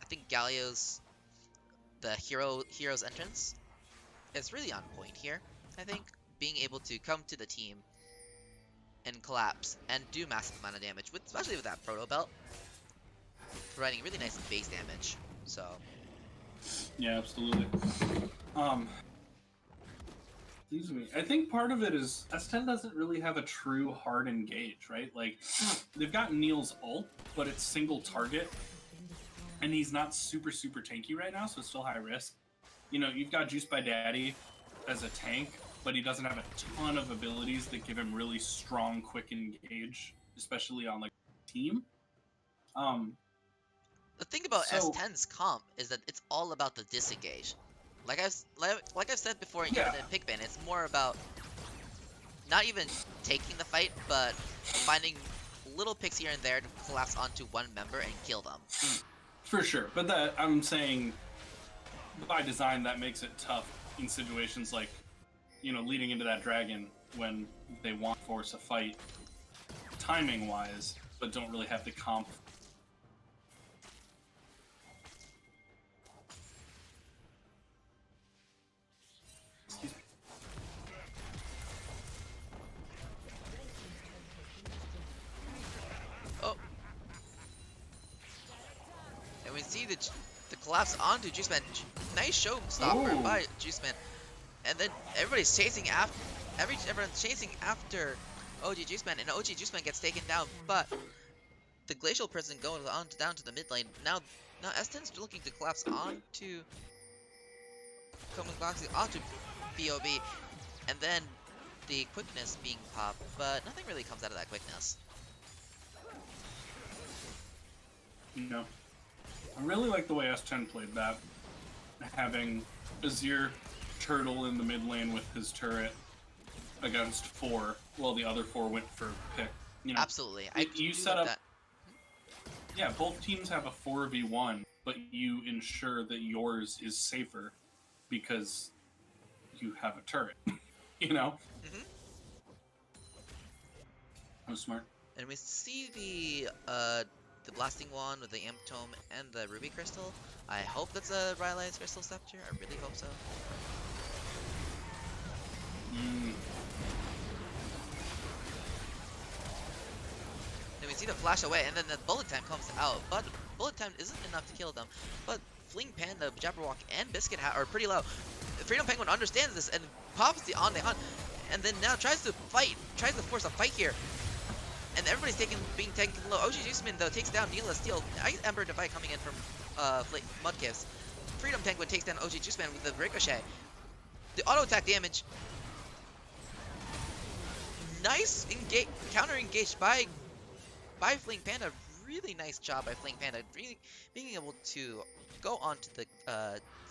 I think Galio's hero's entrance is really on point here. I think being able to come to the team and collapse and do massive amount of damage, especially with that proto belt, providing really nice base damage. So yeah, absolutely. Excuse me. I think part of it is S10 doesn't really have a true hard engage, right? Like, they've got Neil's ult, but it's single target, and he's not super tanky right now, so it's still high risk. You've got Juice by Daddy as a tank, but he doesn't have a ton of abilities that give him really strong, quick engage, especially on like team. The thing about S10's comp is that it's all about the disengage. Like I've said before in Unit and Pickban, it's more about not even taking the fight, but finding little picks here and there to collapse onto one member and kill them. For sure, but that I'm saying by design that makes it tough in situations like, leading into that dragon when they want to force a fight timing wise, but don't really have the comp. Oh. And we see the collapse onto Juice Man. Nice show stopper by Juice Man. And then everybody's chasing after. Everyone's chasing after OG Juice Man, and OG Juice Man gets taken down. But the Glacial Prison going on down to the mid lane. Now S10's looking to collapse onto BOB, and then the quickness being popped, but nothing really comes out of that quickness. I really like the way S10 played that, having Azir turtle in the mid lane with his turret against 4, while the other 4 went for pick. Absolutely. You set up that. Yeah, both teams have a 4v1, but you ensure that yours is safer because you have a turret. That was smart. And we see the blasting wand with the Amp Tome and the Ruby Crystal. I hope that's a Rylai's Crystal Scepter. I really hope so. Then we see the flash away, and then the bullet time comes out, but bullet time isn't enough to kill them. But Fling Panda, Jabberwock, and Biscuit Hat are pretty low. Freedom Penguin understands this and pops the on the hunt, and then now tries to force a fight here. And everybody's being taken low. OG Juiceman though takes down Neela Steel. Nice Emperor Divide coming in from Mudkips. Freedom Penguin takes down OG Juiceman with the Ricochet. The auto attack damage. Nice counter engaged by Fling Panda. Really nice job by Fling Panda. Really being able to go onto the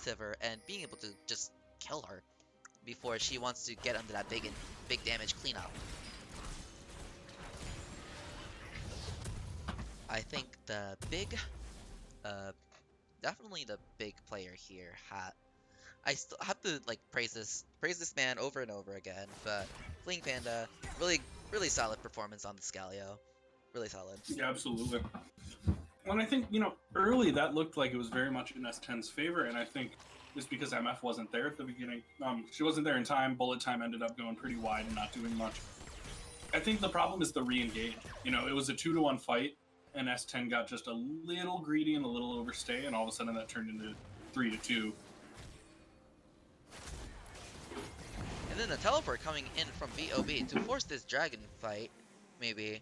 Sivir and being able to just kill her before she wants to get under that big damage cleanup. I think the big, definitely the big player here I still have to like praise this man over and over again, but Fleeing Panda, really solid performance on the Scalio. Really solid. Yeah, absolutely. And I think, early that looked like it was very much in S10's favor, and I think just because MF wasn't there at the beginning, she wasn't there in time, bullet time ended up going pretty wide and not doing much. I think the problem is the re-engage. It was a 2-to-1 fight, and S10 got just a little greedy and a little overstay, and all of a sudden that turned into 3-to-2. And then the teleport coming in from BOB to force this dragon fight, maybe.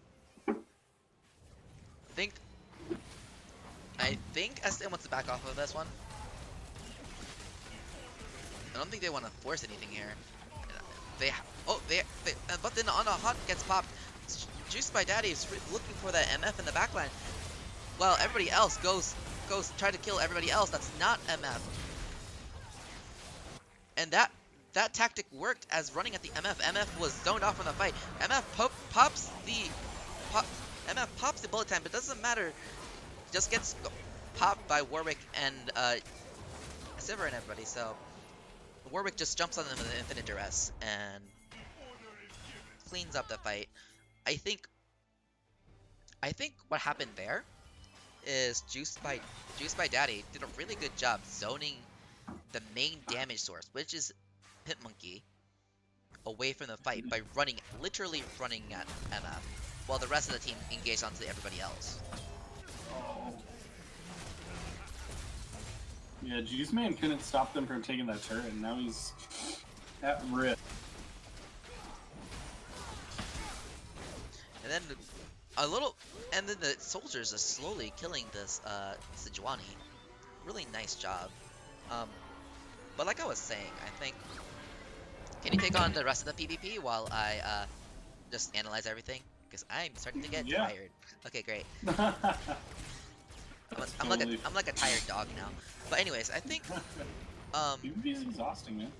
I think S10 wants to back off of this one. I don't think they want to force anything here. But then on a hot gets popped. Juiced by Daddy is looking for that MF in the backline. While everybody else goes try to kill everybody else that's not MF. And that tactic worked as running at the MF. MF was zoned off from the fight. MF pops the bullet time, but it doesn't matter. Just gets popped by Warwick and Sivir and everybody. So Warwick just jumps on them with an infinite duress and cleans up the fight. I think what happened there is Juiced by Daddy did a really good job zoning the main damage source, which is Pit Monkey, away from the fight by literally running at MF, while the rest of the team engaged onto everybody else. Oh. Yeah, Juice Man couldn't stop them from taking that turret, and now he's at risk. And then the soldiers are slowly killing this Sejuani. Really nice job. But like I was saying, I think, can you take on the rest of the PvP while I just analyze everything? Because I'm starting to get tired. Okay, great. I'm like a tired dog now. But anyways, I think PvP is exhausting, man.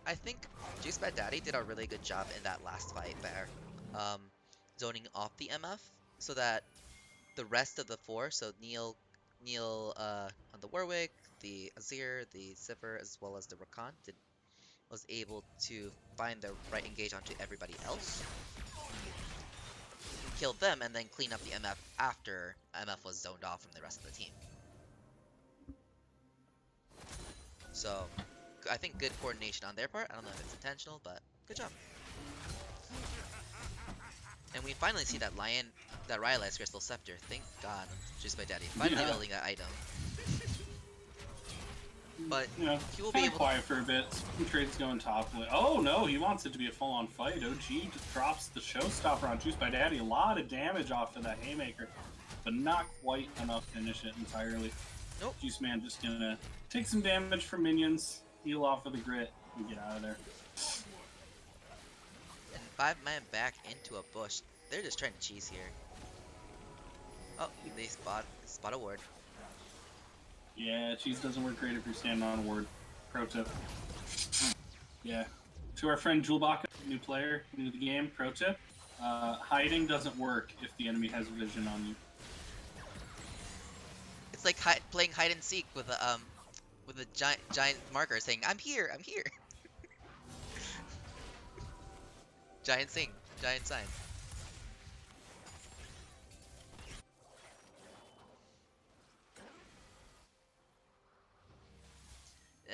I think Juice Bad Daddy did a really good job in that last fight there, zoning off the MF so that the rest of the four, so Neil on the Warwick, the Azir, the Sivir, as well as the Rakan, was able to find the right engage onto everybody else, kill them, and then clean up the MF after MF was zoned off from the rest of the team. So, I think good coordination on their part. I don't know if it's intentional, but good job. And we finally see that Rhyolite's Crystal Scepter. Thank God, Juiced by Daddy. Finally building that item. But he will be able quiet for a bit. Some trades going top. Oh no, he wants it to be a full-on fight. OG just drops the showstopper on Juiced by Daddy. A lot of damage off of that haymaker, but not quite enough to finish it entirely. Nope. Juice Man just gonna take some damage from minions, heal off of the grit, and get out of there. And 5-man back into a bush. They're just trying to cheese here. Oh, they spot a ward. Yeah, cheese doesn't work great if you're standing on a ward. Pro tip. Yeah. To our friend Julebaka, new player, new to the game, pro tip. Hiding doesn't work if the enemy has vision on you. It's like playing hide and seek with a giant marker saying, "I'm here, I'm here." Giant sign.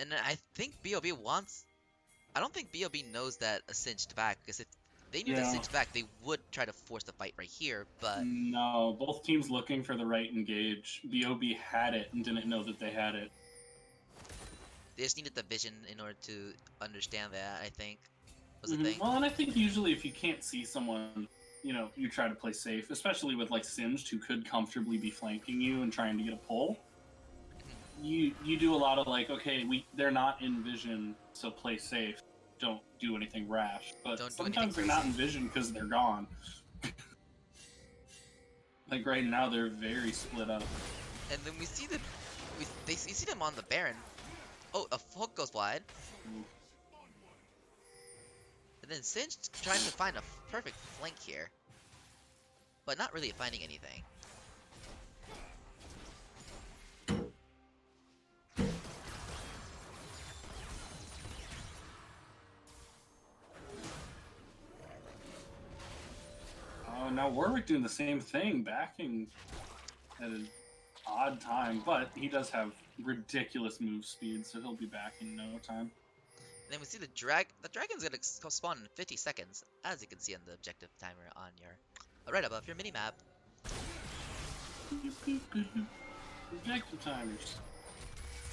And I think BOB wants. I don't think BOB knows that a cinched back, because if they knew the cinched back, they would try to force the fight right here. But no, both teams looking for the right engage. BOB had it and didn't know that they had it. They just needed the vision in order to understand that, I think, was the thing. Well, and I think usually if you can't see someone, you try to play safe, especially with like Singed, who could comfortably be flanking you and trying to get a pull. You do a lot of like, okay, they're not in vision, so play safe. Don't do anything rash. But sometimes they're not in vision because they're gone. Like right now, they're very split up. And then we see the you see them on the Baron. Oh, a hook goes wide. And then Singe trying to find a perfect flank here. But not really finding anything. Oh, now Warwick doing the same thing, backing at an odd time, but he does have ridiculous move speed, so he'll be back in no time. And then we see the dragon's gonna spawn in 50 seconds, as you can see on the objective timer on your right above your mini map. Objective timers.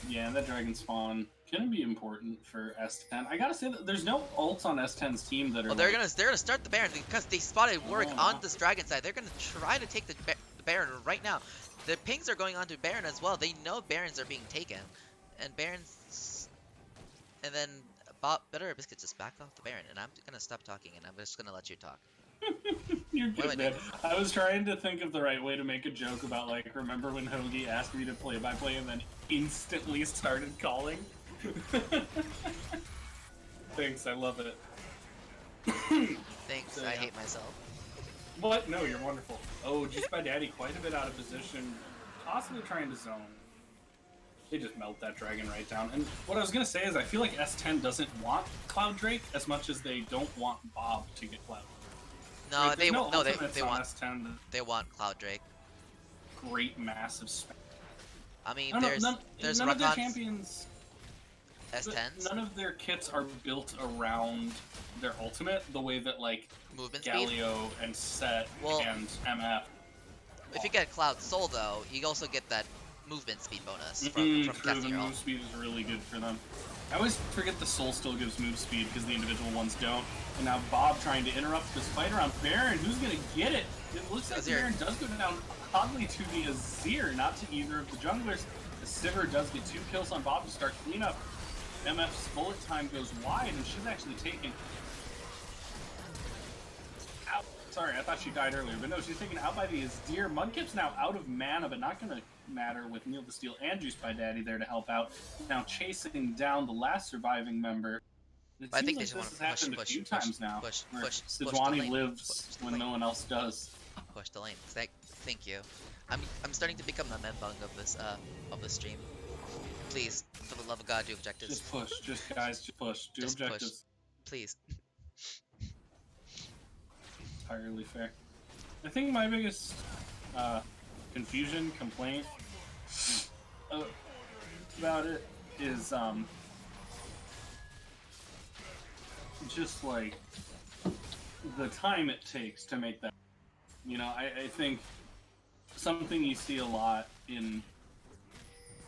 Yeah, that dragon spawn gonna be important for S10. I gotta say that there's no ults on S10's team that are. Well, they're gonna start the Baron because they spotted Warwick on this dragon side. They're gonna try to take the Baron right now. The pings are going on to Baron as well. They know Barons are being taken, and Barons, and then Bob Better or Biscuit just back off the Baron, and I'm gonna stop talking and I'm just gonna let you talk. You're good, man. I was trying to think of the right way to make a joke about, like, remember when Hoagie asked me to play-by-play and then instantly started calling? Thanks, I love it. Thanks, So, I yeah. hate myself. What? No, you're wonderful. Oh, Juice by Daddy quite a bit out of position, possibly trying to zone. They just melt that dragon right down. And what I was gonna say is I feel like S10 doesn't want Cloud Drake as much as they don't want Bob to get Cloud. No, Right, they no no they ultimates they on want S10 that they want Cloud Drake. great massive spam. I mean, No, there's none of their Rakan's champions. S10s None of their kits are built around their ultimate the way that like movement speed. Galio and Set Well, and MF. If you get Cloud Soul though, you also get that movement speed bonus from True, casting the your move ult. speed is really good for them. I always forget the Soul still gives move speed because the individual ones don't. And now Bob trying to interrupt this fight around Baron. Who's gonna get it? It looks like Azir. Baron does go down oddly to the Azir, not to either of the junglers. The Sivir does get 2 kills on Bob to start cleanup. MF's bullet time goes wide, and she's actually taken out. Sorry, I thought she died earlier, but no, she's taken out by the Azir. Mudkip's now out of mana, but not gonna matter with Kneel the Steel and Juice by Daddy there to help out. Now chasing down the last surviving member. It But I seems think they like just this want has to happened a few times now, push where the Sejuani lane. lives Push the when lane. no one else does. Push the lane. Thank you. I'm starting to become the membung of this stream. Please, for the love of God, do objectives. Just push, just push. Do Just push. objectives. Please. Entirely fair. I think my biggest confusion, complaint about it is just like the time it takes to make that. You know, I think something you see a lot in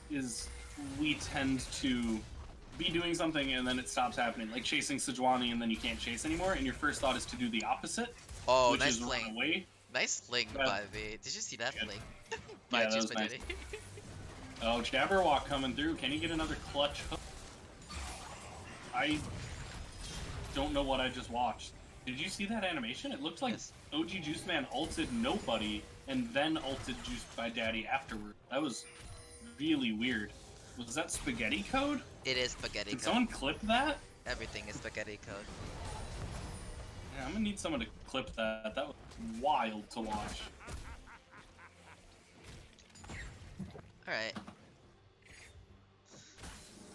is we tend to be doing something and then it stops happening, like chasing Sejuani and then you can't chase anymore, and your first thought is to do the opposite, Oh, which nice is run fling. away. Nice fling Yeah. by the. Did you see that Good. fling? Yeah, By that Juice was by nice. Daddy. Oh, Jabberwock coming through. Can he get another clutch hook? I don't know what I just watched. Did you see that animation? It looked like Yes. OG Juice Man ulted nobody and then ulted Juice by Daddy afterward. That was really weird. Was that spaghetti code? It is spaghetti Did code. someone clip that? Everything is spaghetti code. Yeah, I'm gonna need someone to clip that. That was wild to watch. Alright.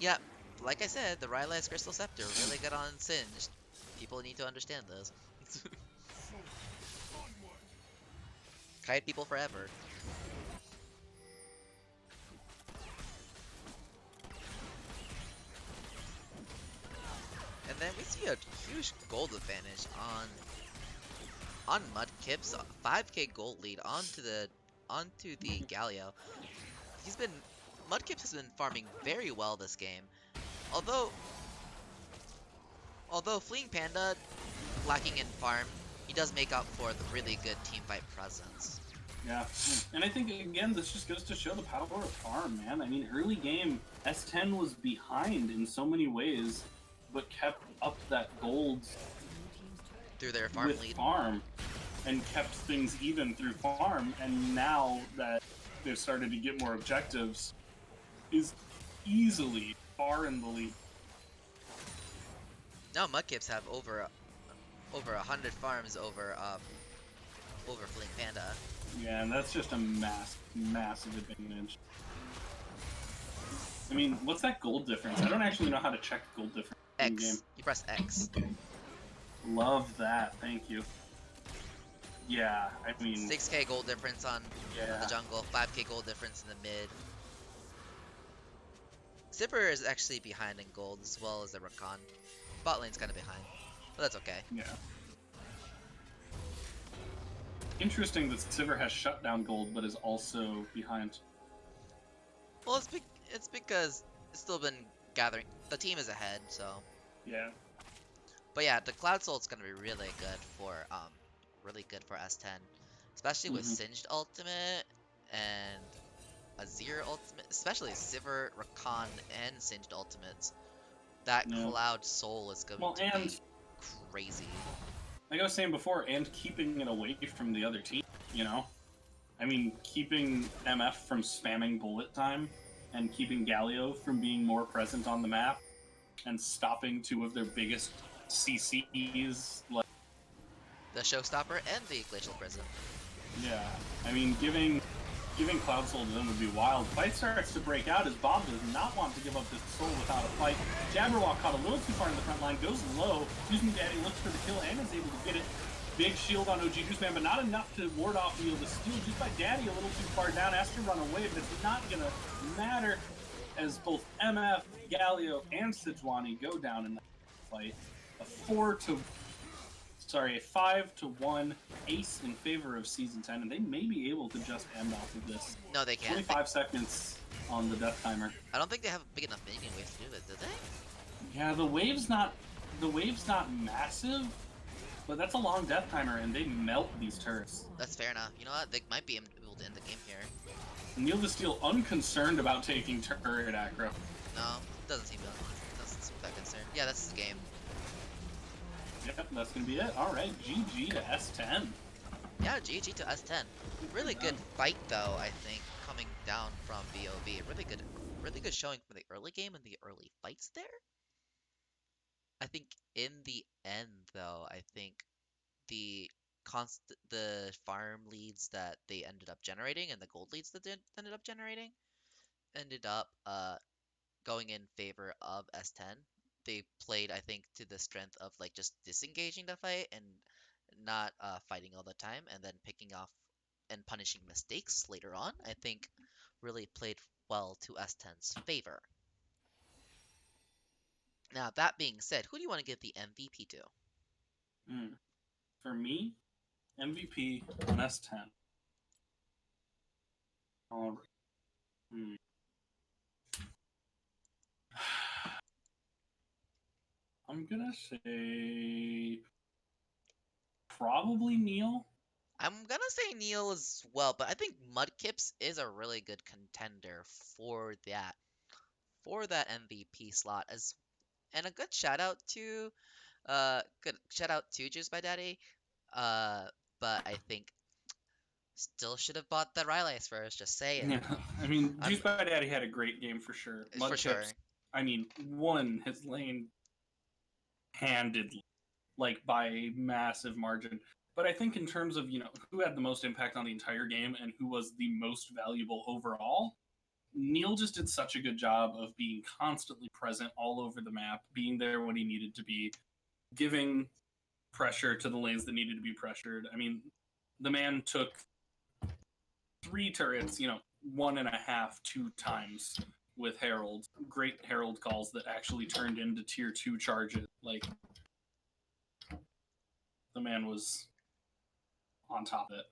Yeah, like I said, the Rylai's Crystal Scepter really got on Singed. People need to understand this. Kite people forever. And then we see a huge gold advantage on Mudkip's 5k gold lead onto the Galio. Mudkips has been farming very well this game. Although Fleeing Panda lacking in farm, he does make up for the really good teamfight presence. Yeah, and I think, again, this just goes to show the power of farm, man. I mean, early game, S10 was behind in so many ways, but kept up that gold Through their farm with lead. farm, and kept things even through farm, and now that they've started to get more objectives, is easily far in the lead. No, Mudkips have over 100 farms over Fling Panda. Yeah, and that's just a massive advantage. I mean, what's that gold difference? I don't actually know how to check gold difference in game. X. You press X. Love that. Thank you. Yeah, I mean, 6k gold difference on yeah. the jungle, 5k gold difference in the mid. Zipper is actually behind in gold as well as the Rakan. Bot lane's kind of behind, but that's okay. Yeah. Interesting that Sivir has shut down gold, but is also behind. Well, it's because it's still been gathering. The team is ahead, so. Yeah. But yeah, the Cloud Soul's gonna be really good for S10, especially with Singed ultimate and Azir ultimate, especially Sivir, Rakan, and Singed ultimates. That Cloud Soul is going to be crazy. Like I was saying before, and keeping it away from the other team, you know? I mean, keeping MF from spamming bullet time, and keeping Galio from being more present on the map, and stopping two of their biggest CCs, like... The Showstopper and the Glacial Prism. Yeah, I mean, giving Cloud Soul to them would be wild. Fight starts to break out as Bob does not want to give up this soul without a fight. Jabberwock caught a little too far in the front line, goes low. Susan Daddy looks for the kill and is able to get it. Big shield on OG Juiceman, but not enough to ward off Neil. The steal just by Daddy a little too far down. Has to run away, but it's not going to matter as both MF, Galio, and Sejuani go down in that fight. A 5-1 ace in favor of Season 10, and they may be able to just end off of this. No, they can't. 25 seconds on the death timer. I don't think they have a big enough minion wave to do it, do they? Yeah, the wave's not massive, but that's a long death timer, and they melt these turrets. That's fair enough. You know what? They might be able to end the game here. Neil the Steel unconcerned about taking turret aggro. No, doesn't seem that concerned. Yeah, that's his game. Yep, that's gonna be it. All right, GG to S10. Yeah, GG to S10. Really good fight though, I think, coming down from BOV. Really good showing for the early game and the early fights there. I think in the end though, I think the farm leads that they ended up generating and the gold leads that they ended up generating ended up going in favor of S10. They played, I think, to the strength of like just disengaging the fight and not fighting all the time, and then picking off and punishing mistakes later on. I think really played well to S10's favor. Now that being said, who do you want to give the MVP to? For me, MVP on S10. All right. I'm gonna say probably Neil. I'm gonna say Neil as well, but I think Mudkips is a really good contender for that MVP slot as and a good shout out to Juice by Daddy. But I think still should have bought the Rylai's first, just saying. Yeah, I mean, Juice by Daddy had a great game for sure. For sure. I mean, won his lane handedly, like by a massive margin. But I think in terms of, who had the most impact on the entire game and who was the most valuable overall, Neil just did such a good job of being constantly present all over the map, being there when he needed to be, giving pressure to the lanes that needed to be pressured. I mean, the man took 3 turrets, 1.5, 2 times with Herald. Great Herald calls that actually turned into tier 2 charges. Like, the man was on top of it.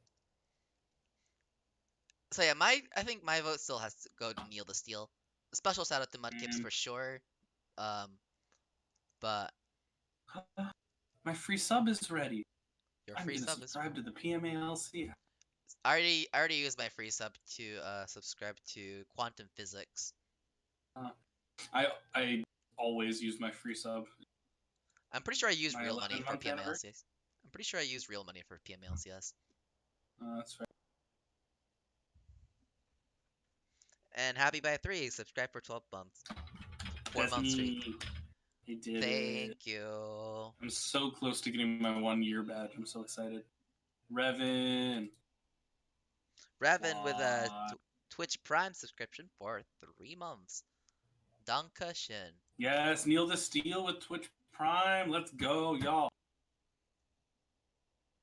So yeah, I think my vote still has to go to Neil the Steel. A special shout out to Mudkips for sure. But my free sub is ready. Your free sub is subscribe to the PMALC. I already used my free sub to subscribe to Quantum Physics. I always use my free sub. I'm pretty sure I use real money for PMALCS. I'm pretty sure I use real money for PMALCS. That's fair. And happy by 3, subscribe for 12 months. 4 That's months straight. me. I did it. Thank you. I'm so close to getting my 1 year badge. I'm so excited. Revan. Revan with a What? Twitch Prime subscription for 3 months. Dankeschön. Yes, Neil the Steel with Twitch Prime. Let's go, y'all.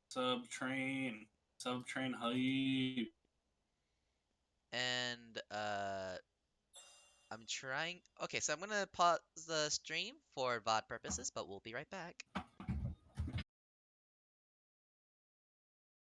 Subtrain hype. And I'm trying. Okay, so I'm gonna pause the stream for VOD purposes, but we'll be right back.